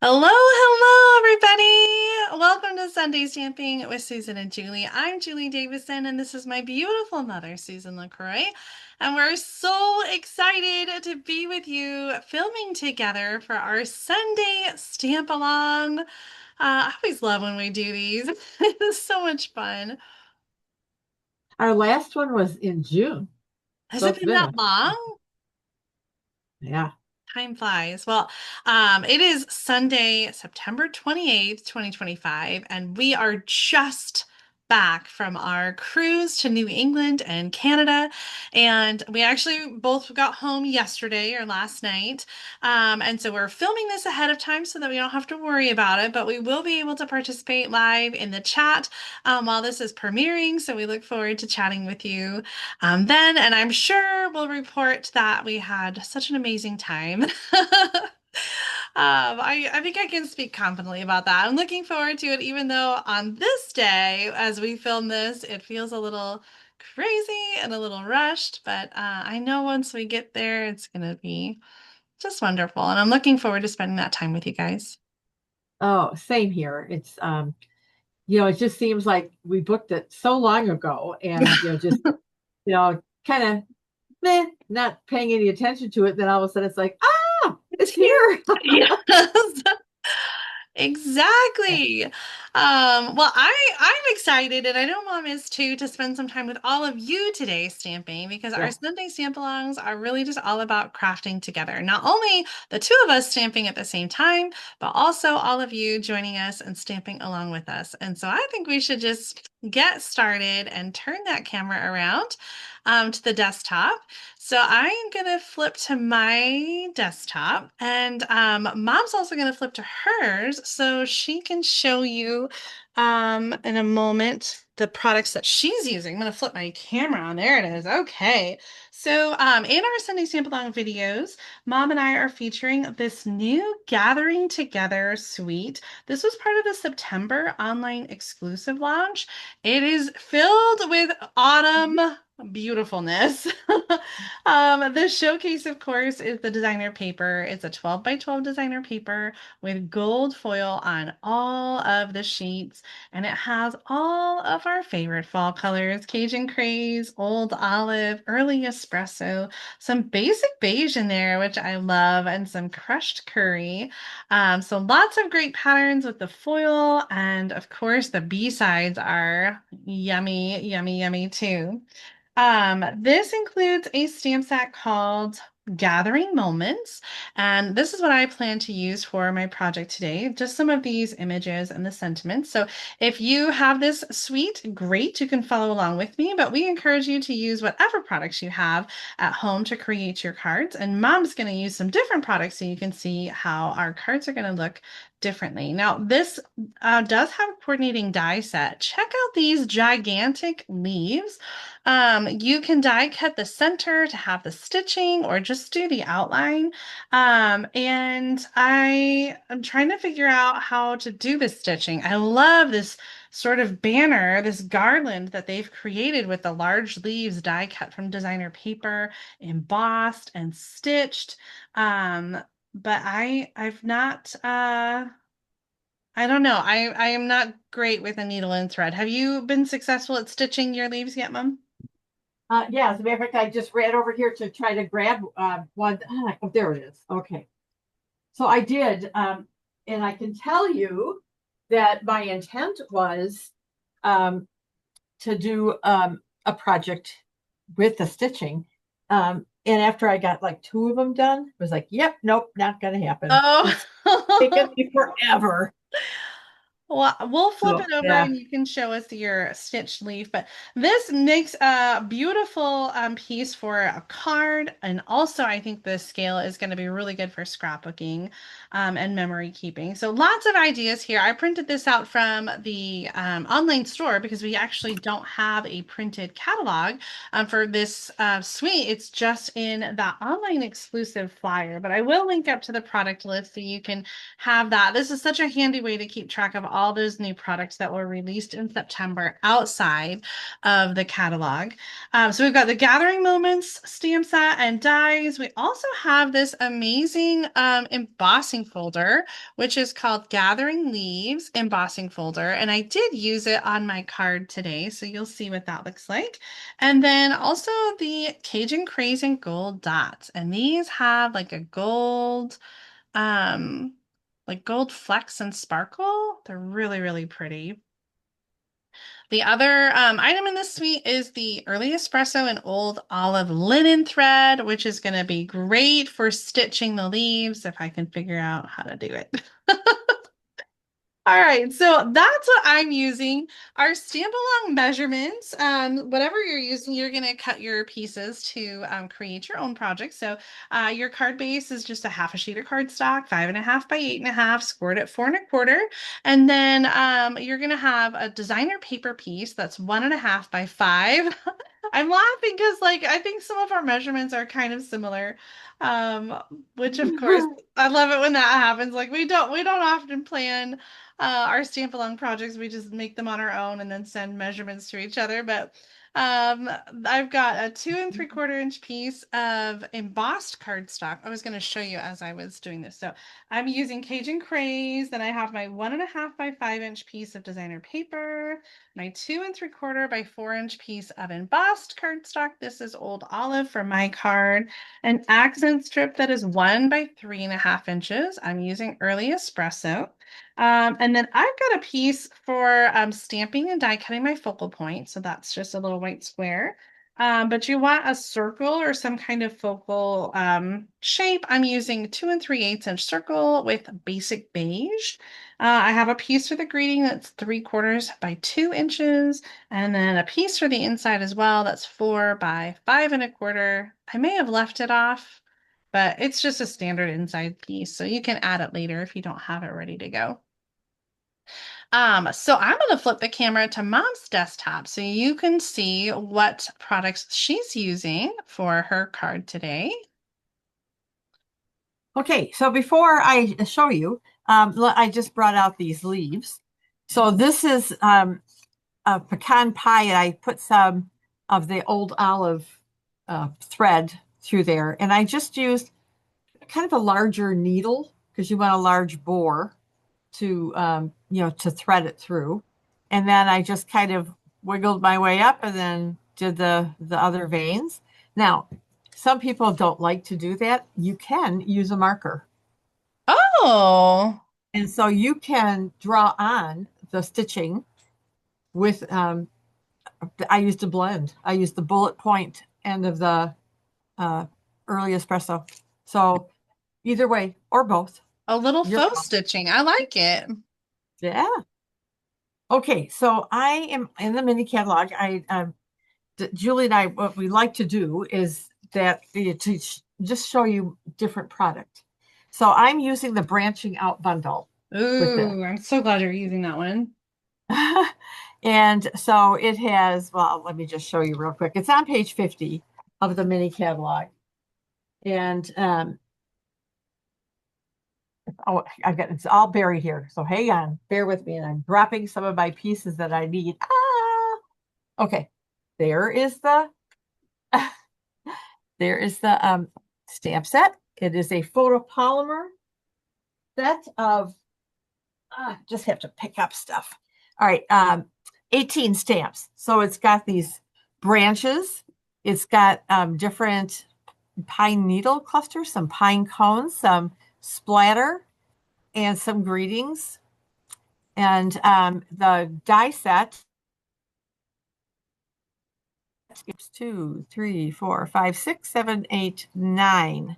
Hello, hello, everybody. Welcome to Sunday Stamping with Susan and Julie. I'm Julie Davison, and this is my beautiful mother, Susan LaCroix. And we're so excited to be with you filming together for our Sunday Stamp Along. I always love when we do these. It's so much fun. Our last one was in June, Has so it it's been been that long? yeah. Time flies. Well, it is Sunday, September 28th, 2025, and we are just back from our cruise to New England and Canada. And we actually both got home yesterday or last night. And so we're filming this ahead of time so that we don't have to worry about it, but we will be able to participate live in the chat while this is premiering. So we look forward to chatting with you then, and I'm sure we'll report that we had such an amazing time. I think I can speak confidently about that. I'm looking forward to it, even though on this day, as we film this, it feels a little crazy and a little rushed. But I know once we get there, it's going to be just wonderful. And I'm looking forward to spending that time with you guys. Oh, same here. It just seems like we booked it so long ago and just kind of not paying any attention to it. Then all of a sudden it's like, it's It's here. here. Yes. Exactly. Well, I'm excited, and I know Mom is too, to spend some time with all of you today stamping because our Yeah. Sunday stamp-alongs are really just all about crafting together. Not only the two of us stamping at the same time, but also all of you joining us and stamping along with us. And so I think we should just get started and turn that camera around to the desktop. So I am going to flip to my desktop, and Mom's also going to flip to hers so she can show you in a moment the products that she's using. I'm going to flip my camera on. There it is. Okay. So in our Sunday Sample-Along videos, Mom and I are featuring this new Gathering Together suite. This was part of the September online exclusive launch. It is filled with autumn beautifulness. The showcase, of course, is the designer paper. It's a 12 by 12 designer paper with gold foil on all of the sheets, and it has all of our favorite fall colors: Cajun Craze, Old Olive, Early Espresso, some basic beige in there, which I love, and some crushed curry. So lots of great patterns with the foil, and of course, the B-sides are yummy, yummy, yummy too. This includes a stamp set called Gathering Moments, and this is what I plan to use for my project today. Just some of these images and the sentiments. So if you have this suite, great, you can follow along with me, but we encourage you to use whatever products you have at home to create your cards. And Mom's going to use some different products so you can see how our cards are going to look differently. Now, this does have a coordinating die set. Check out these gigantic leaves. You can die cut the center to have the stitching or just do the outline. And I am trying to figure out how to do the stitching. I love this sort of banner, this garland that they've created with the large leaves die cut from designer paper, embossed and stitched. But I've not I don't know. I am not great with a needle and thread. Have you been successful at stitching your leaves yet, Mom? Yeah, as a matter of fact, I just ran over here to try to grab one. Oh, there it is. Okay. So I did. And I can tell you that my intent was um, to do a project with the stitching. And after I got like two of them done, I was like, yep, nope, not going to happen. It's taken Oh. me forever. Well, we'll flip So, it over yeah. and you can show us your stitched leaf. But this makes a beautiful piece for a card. And also, I think the scale is going to be really good for scrapbooking and memory keeping. So lots of ideas here. I printed this out from the online store because we actually don't have a printed catalog for this suite. It's just in the online exclusive flyer. But I will link up to the product list so you can have that. This is such a handy way to keep track of all those new products that were released in September outside of the catalog. So we've got the Gathering Moments stamp set and dies. We also have this amazing embossing folder, which is called Gathering Leaves Embossing Folder. And I did use it on my card today, so you'll see what that looks like. And then also the Cajun Craze and Gold Dots. And these have like a gold, um, like gold flecks and sparkle. They're really, really pretty. The other item in this suite is the Early Espresso and Old Olive Linen Thread, which is going to be great for stitching the leaves if I can figure out how to do it. All right, so that's what I'm using. Our stamp along measurements, whatever you're using, you're going to cut your pieces to create your own project. So your card base is just a half a sheet of cardstock, 5.5 by 8.5, scored at 4.25. And then you're going to have a designer paper piece that's 1.5 by 5. I'm laughing because like I think some of our measurements are kind of similar. Um, which of course I love it when that happens. Like we don't often plan our stamp along projects. We just make them on our own and then send measurements to each other. But I've got a 2 3/4 inch piece of embossed cardstock. I was going to show you as I was doing this. So I'm using Cajun Craze. Then I have my 1.5 by 5 inch piece of designer paper, my 2 3/4 by 4 inch piece of embossed cardstock. This is Old Olive for my card. An accent strip that is 1 by 3.5 inches. I'm using Early Espresso. And then I've got a piece for stamping and die cutting my focal point. So that's just a little white square. But you want a circle or some kind of focal shape. I'm using 2 3/8 inch circle with basic beige. I have a piece for the greeting that's 3/4 by 2 inches, and then a piece for the inside as well that's 4 by 5.25. I may have left it off, but it's just a standard inside piece, so you can add it later if you don't have it ready to go. So I'm going to flip the camera to Mom's desktop so you can see what products she's using for her card today. Okay, so before I show you, I just brought out these leaves. So this is a pecan pie, and I put some of the old olive thread through there. And I just used kind of a larger needle because you want a large bore to, to thread it through. And then I just kind of wiggled my way up and then did the other veins. Now, some people don't like to do that. You can use a marker. Oh, And so you can draw on the stitching with, I used a blend. I used the bullet point end of the uh, early espresso. So either way, or both. a little Your faux call. stitching. I like it. Yeah. Okay, so I am in the mini catalog. Julie and I, what we like to do is that to just show you different product. So I'm using the branching out bundle with this. Ooh, I'm so glad you're using that one. And so it has, well, let me just show you real quick. It's on page 50 of the mini catalog. And oh, I've got it's all buried here. So hang on, bear with me. And I'm dropping some of my pieces that I need. Okay. There is the there is the stamp set. It is a photopolymer set of just have to pick up stuff. All right, 18 stamps. So it's got these branches. It's got different pine needle clusters, some pine cones, some splatter, and some greetings. And the die set skips 2, 3, 4, 5, 6, 7, 8, 9.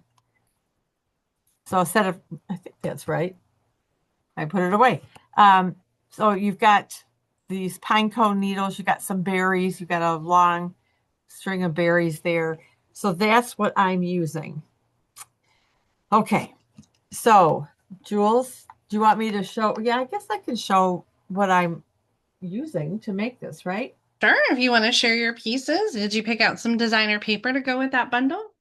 So a set of, I think that's right. I put it away. So you've got these pine cone needles, you've got some berries, you've got a long string of berries there. So that's what I'm using. Okay, so Jules, do you want me to show? Yeah, I guess I can show what I'm using to make this, right? Sure, if you want to share your pieces. Did you pick out some designer paper to go with that bundle?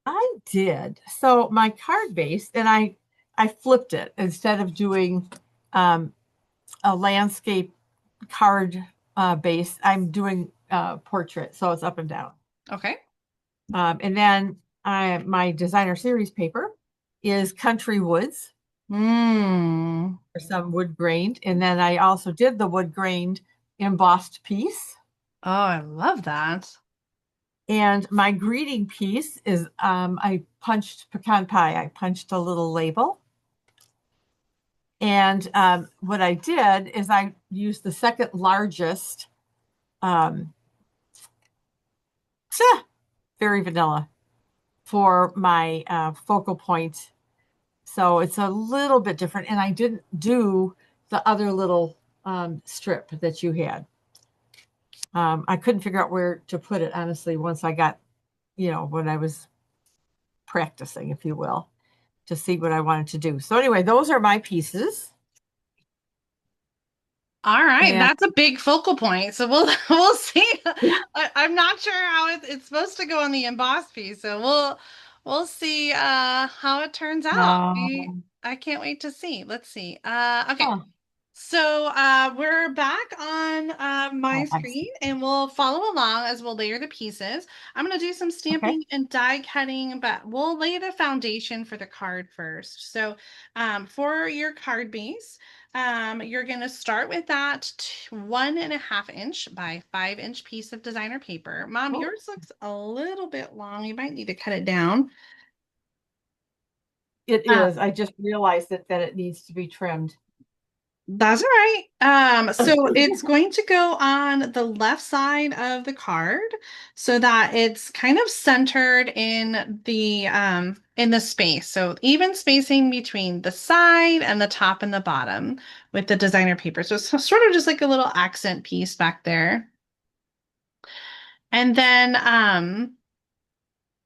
I did. So my card base, and I flipped it instead of doing a landscape card base. I'm doing portrait, so it's up and down. Okay. And then my designer series paper is Country Woods Mm. or some wood grained. And then I also did the wood grained embossed piece. Oh, I love that. And my greeting piece is I punched pecan pie. I punched a little label. And what I did is I used the second largest, um, very vanilla, for my focal point. So it's a little bit different. And I didn't do the other little strip that you had. I couldn't figure out where to put it, honestly, once I got, when I was practicing, if you will, to see what I wanted to do. So anyway, those are my pieces. All right, And that's a big focal point. So we'll we'll see. yeah, I'm not sure how it's supposed to go on the embossed piece, so we'll see how it turns out. um, I can't wait to see. Let's see. Okay. huh. So we're back on my Oh, I screen see. and we'll follow along as we'll layer the pieces. I'm going to do some Okay. stamping and die cutting, but we'll lay the foundation for the card first. So for your card base, you're going to start with that 1.5 inch by 5 inch piece of designer paper. Mom, Oh, yours looks a little bit long. You might need to cut it down. it is. I just realized that it needs to be trimmed. That's all right. So it's going to go on the left side of the card so that it's kind of centered in the space. So even spacing between the side and the top and the bottom with the designer paper. So it's sort of just like a little accent piece back there. And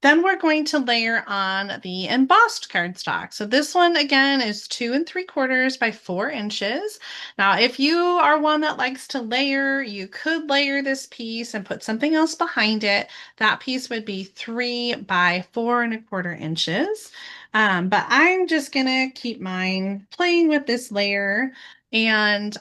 then we're going to layer on the embossed cardstock. So this one again is 2 3/4 by 4 inches. Now, if you are one that likes to layer, you could layer this piece and put something else behind it. That piece would be 3 by 4 1/4 inches. But I'm just gonna keep mine playing with this layer and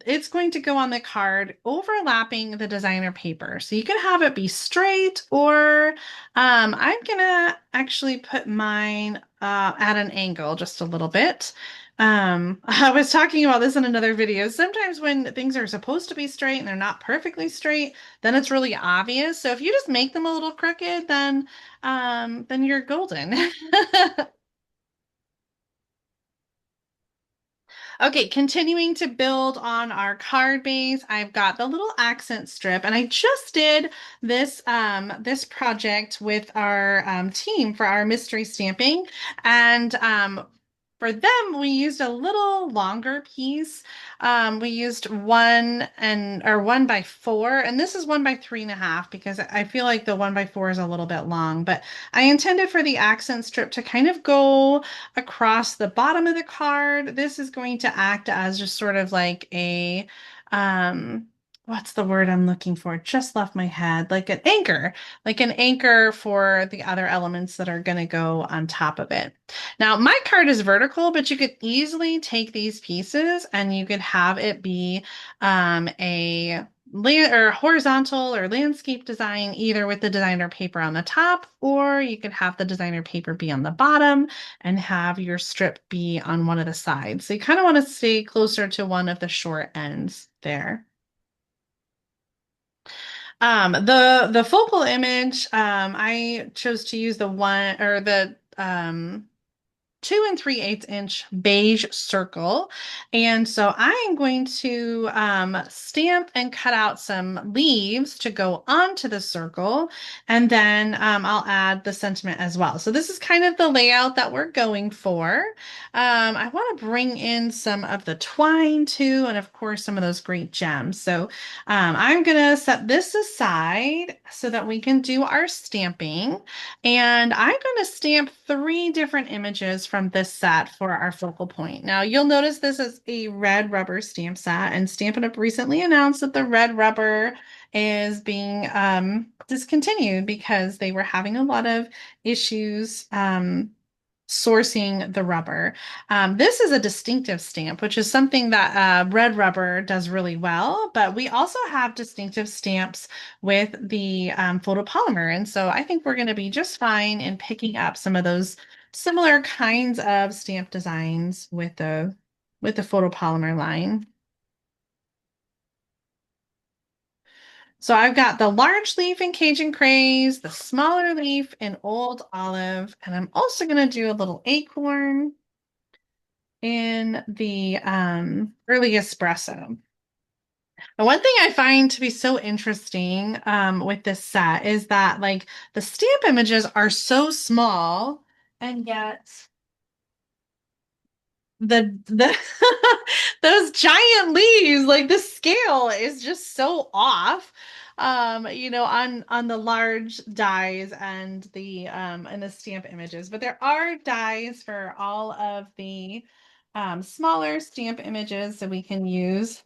it's going to go on the card overlapping the designer paper. So you can have it be straight or I'm gonna actually put mine at an angle just a little bit. I was talking about this in another video. Sometimes when things are supposed to be straight and they're not perfectly straight, then it's really obvious. So if you just make them a little crooked, then you're golden. Okay, continuing to build on our card base, I've got the little accent strip, and I just did this project with our team for our mystery stamping, and for them we used a little longer piece. We used 1 by 4, and this is 1 by 3.5 because I feel like the 1 by 4 is a little bit long, but I intended for the accent strip to kind of go across the bottom of the card. This is going to act as just sort of like a, what's the word I'm looking for? It just left my head, like an anchor for the other elements that are going to go on top of it. Now, my card is vertical, but you could easily take these pieces and you could have it be a land or horizontal or landscape design, either with the designer paper on the top, or you could have the designer paper be on the bottom and have your strip be on one of the sides. So you kind of want to stay closer to one of the short ends there. The focal image, I chose to use the one or the 2 3/8 inch beige circle. And so I'm going to stamp and cut out some leaves to go onto the circle. And then I'll add the sentiment as well. So this is kind of the layout that we're going for. I want to bring in some of the twine too, and of course, some of those great gems. So I'm going to set this aside so that we can do our stamping. And I'm going to stamp 3 different images from this set for our focal point. Now, you'll notice this is a red rubber stamp set, and Stampin' Up! Recently announced that the red rubber is being discontinued because they were having a lot of issues sourcing the rubber. This is a distinctive stamp, which is something that red rubber does really well, but we also have distinctive stamps with the photopolymer. And so I think we're going to be just fine in picking up some of those similar kinds of stamp designs with the photopolymer line. So I've got the large leaf in Cajun Craze, the smaller leaf in Old Olive, and I'm also going to do a little acorn in the early espresso. And one thing I find to be so interesting with this set is that like the stamp images are so small, and yet the those giant leaves, like the scale is just so off. On the large dies and the stamp images. But there are dies for all of the smaller stamp images, so we can use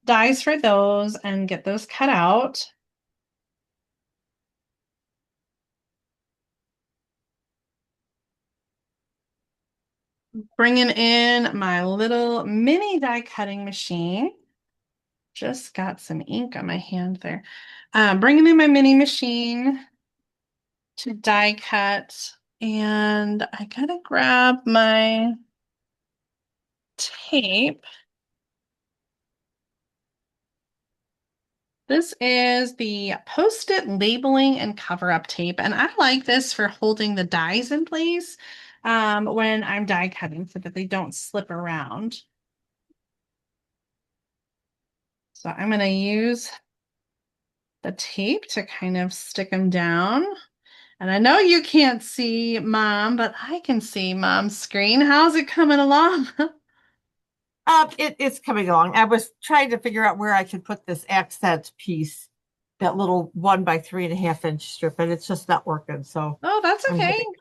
dies for those and get those cut out. Bringing in my little mini die cutting machine. Just got some ink on my hand there. Bringing in my mini machine to die cut, and I gotta grab my tape. This is the Post-it labeling and cover-up tape, and I like this for holding the dies in place when I'm die cutting so that they don't slip around. So I'm going to use the tape to kind of stick them down. And I know you can't see Mom, but I can see Mom's screen. How's it coming along? It's coming along. I was trying to figure out where I could put this accent piece, that little 1 by 3.5 inch strip, and it's just not working. So Oh, that's I'm okay. giving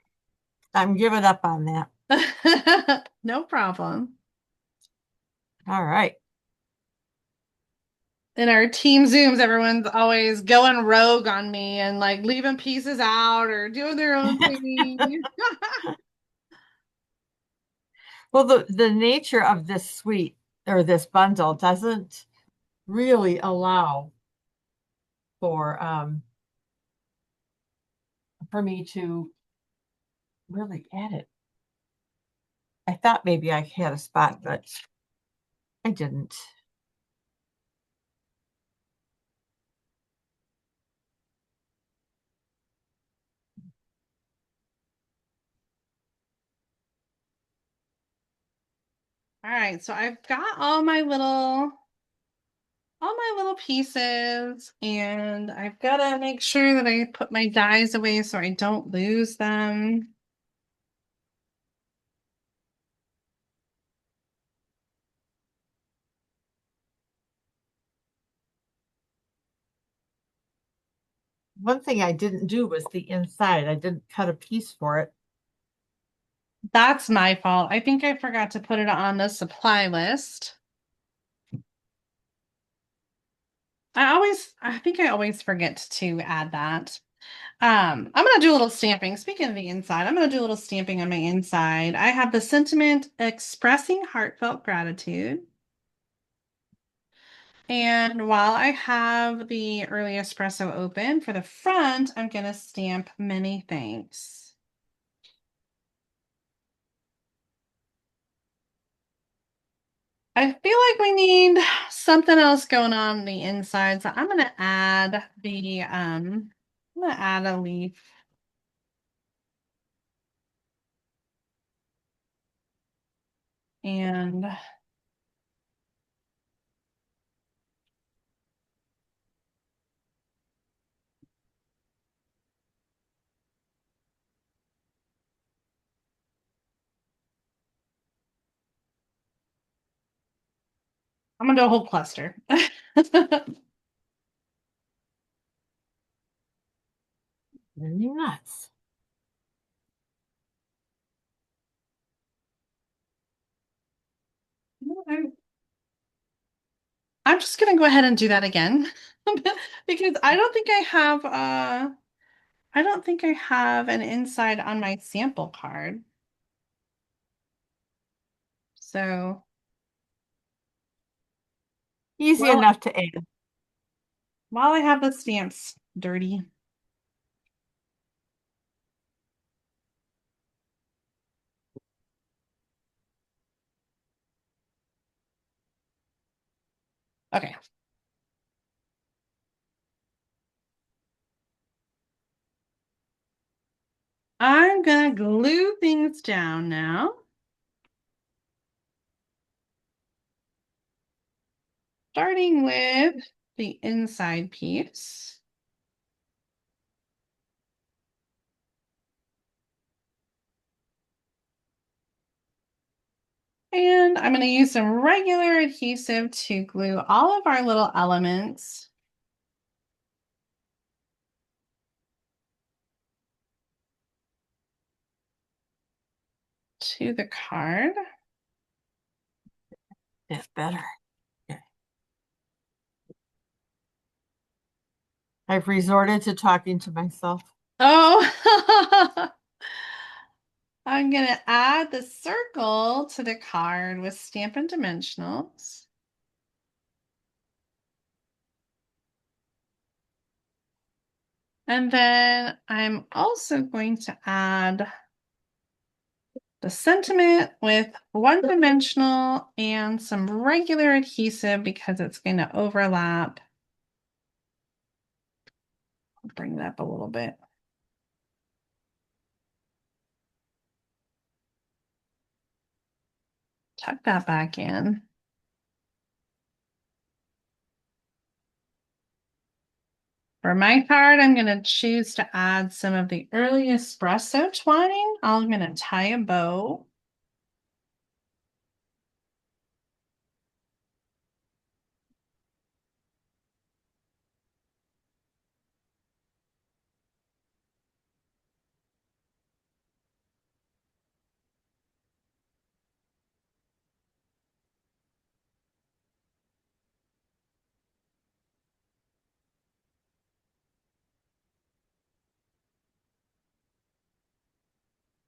I'm giving up on that. No problem. All right. In our team Zooms, everyone's always going rogue on me and like leaving pieces out or doing their own thing. Well, the nature of this suite or this bundle doesn't really allow for me to really edit. I thought maybe I had a spot, but I didn't. All right, so I've got all my little pieces, and I've got to make sure that I put my dies away so I don't lose them. One thing I didn't do was the inside. I didn't cut a piece for it. That's my fault. I think I forgot to put it on the supply list. I think I always forget to add that. I'm gonna do a little stamping. Speaking of the inside, I'm gonna do a little stamping on my inside. I have the sentiment expressing heartfelt gratitude. And while I have the early espresso open for the front, I'm gonna stamp many thanks. I feel like we need something else going on the inside, so I'm gonna add a leaf. And I'm gonna do a whole cluster. Really nuts. I'm just gonna go ahead and do that again because I don't think I have an inside on my sample card. So, Easy well, enough to add. while I have the stamps dirty. Okay. I'm gonna glue things down now. Starting with the inside piece. And I'm going to use some regular adhesive to glue all of our little elements to the card. That's better. Okay. I've resorted to talking to myself. Oh, I'm going to add the circle to the card with Stampin' Dimensionals. And then I'm also going to add the sentiment with one dimensional and some regular adhesive because it's going to overlap. I'll bring it up a little bit. Tuck that back in. For my card, I'm going to choose to add some of the early espresso twine. I'm going to tie a bow.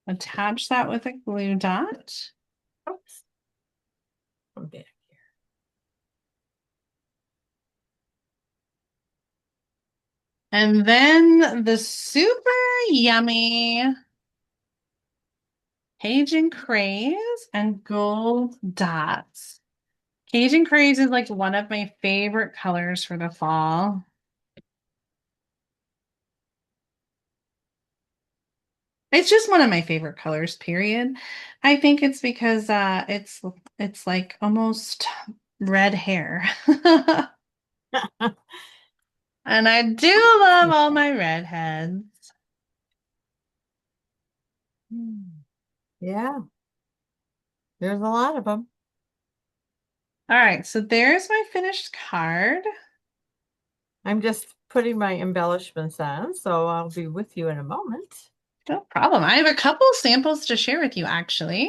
Attach that with a glue dot. Oops. I'm back here. And then the super yummy Cajun Craze and gold dots. Cajun Craze is like one of my favorite colors for the fall. It's just one of my favorite colors, period. I think it's because it's like almost red hair. And I do love all my redheads. Yeah, there's a lot of them. All right, so there's my finished card. I'm just putting my embellishments on, so I'll be with you in a moment. No problem. I have a couple samples to share with you actually.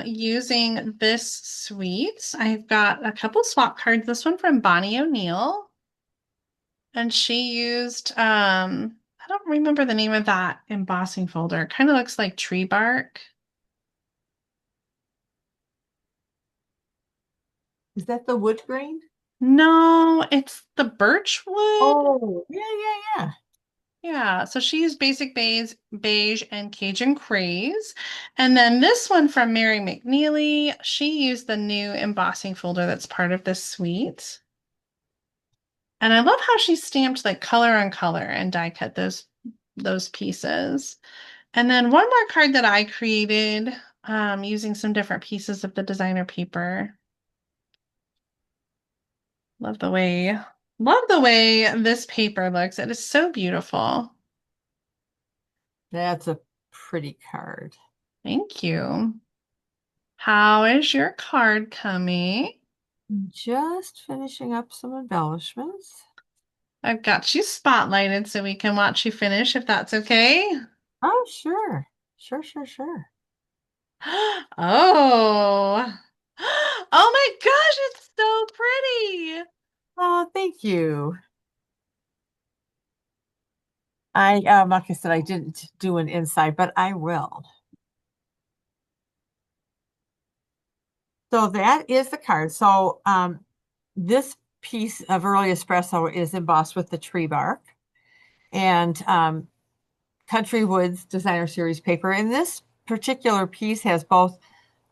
Using this suite, I've got a couple swap cards. This one from Bonnie O'Neill. And she used I don't remember the name of that embossing folder. It kind of looks like tree bark. Is that the wood grain? No, it's the birch wood. Oh, yeah, yeah, yeah. Yeah, so she used basic beige and Cajun craze. And then this one from Mary McNeely, she used the new embossing folder that's part of this suite. And I love how she stamped like color on color and die cut those pieces. And then one more card that I created using some different pieces of the designer paper. Love the way, love the way this paper looks. It is so beautiful. That's a pretty card. Thank you. How is your card coming? Just finishing up some embellishments. I've got you spotlighted so we can watch you finish if that's okay. Oh, sure. Sure, sure, sure. Oh. Oh my gosh, it's so pretty. Oh, thank you. Like I said, I didn't do an inside, but I will. So that is the card. So this piece of early espresso is embossed with the tree bark and Country Woods Designer Series paper. And this particular piece has both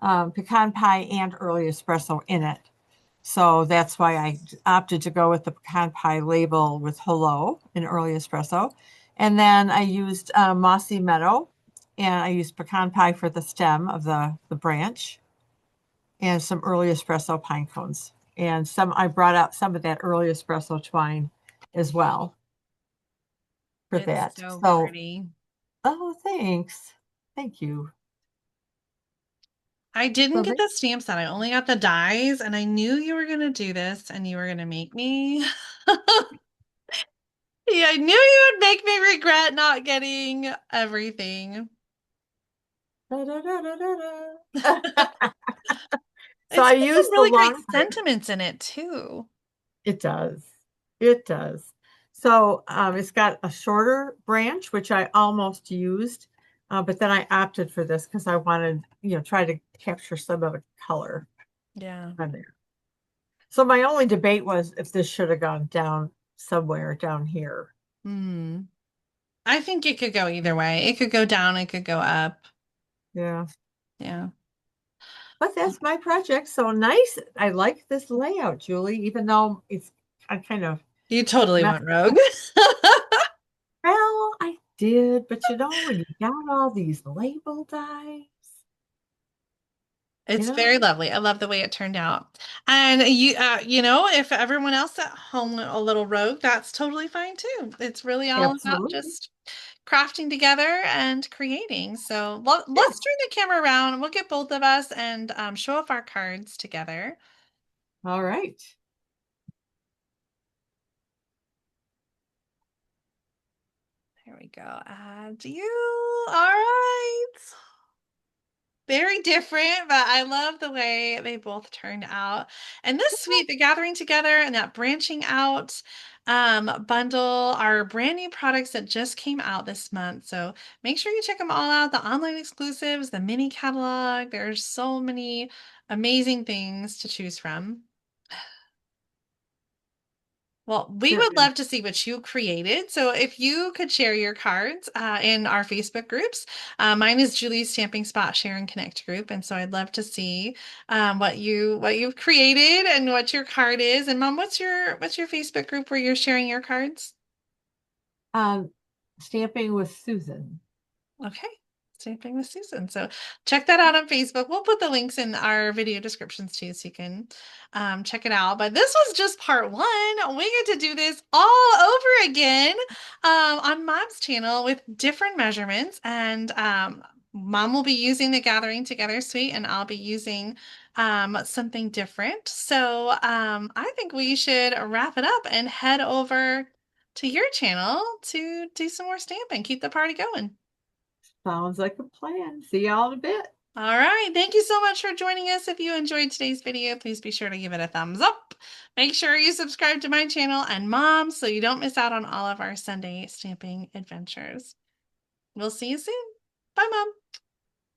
pecan pie and early espresso in it. So that's why I opted to go with the pecan pie label with hello in early espresso. And then I used mossy meadow and I used pecan pie for the stem of the branch and some early espresso pine cones. And I brought out some of that early espresso twine as well for It's that. so So, pretty. oh, thanks. Thank you. I didn't So get the stamp set. I only got the dies, and I knew you were going to do this and you were going to make me. Yeah, I knew you would make me regret not getting everything. da, da, da, da, da. So It's I got some used the really great long part. sentiments in it too. It does. It does. So it's got a shorter branch, which I almost used, but then I opted for this because I wanted, try to capture some of the color Yeah. on there. So my only debate was if this should have gone down somewhere down here. Hmm. I think it could go either way. It could go down, it could go up. Yeah. Yeah. But that's my project. So nice. I like this layout, Julie, even though I kind of You totally messed went rogue. up. Well, I did, but when you got all these label dies, you It's know, very lovely. I love the way it turned out. And if everyone else at home went a little rogue, that's totally fine too. It's really all about absolutely. just crafting together and creating. So Yeah. let's turn the camera around and we'll get both of us and show off our cards together. All right. There we go. Add you. All right. Very different, but I love the way they both turned out. And this suite, the gathering together and that branching out bundle are brand new products that just came out this month. So make sure you check them all out. The online exclusives, the mini catalog. There's so many amazing things to choose from. Well, we There would is. love to see what you created. So if you could share your cards in our Facebook groups, mine is Julie's Stamping Spot Share and Connect group, and so I'd love to see what you've created and what your card is. And Mom, what's your Facebook group where you're sharing your cards? Um, Stamping with Susan. Okay. Stamping with Susan. So check that out on Facebook. We'll put the links in our video descriptions too, so you can check it out. But this was just part one. We get to do this all over again on Mom's channel with different measurements. And Mom will be using the Gathering Together suite, and I'll be using something different. So I think we should wrap it up and head over to your channel to do some more stamping. Keep the party going. Sounds like a plan. See y'all in a bit. All right. Thank you so much for joining us. If you enjoyed today's video, please be sure to give it a thumbs up. Make sure you subscribe to my channel and Mom so you don't miss out on all of our Sunday stamping adventures. We'll see you soon. Bye, Mom.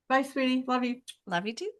Bye, sweetie. Love you. Love you too.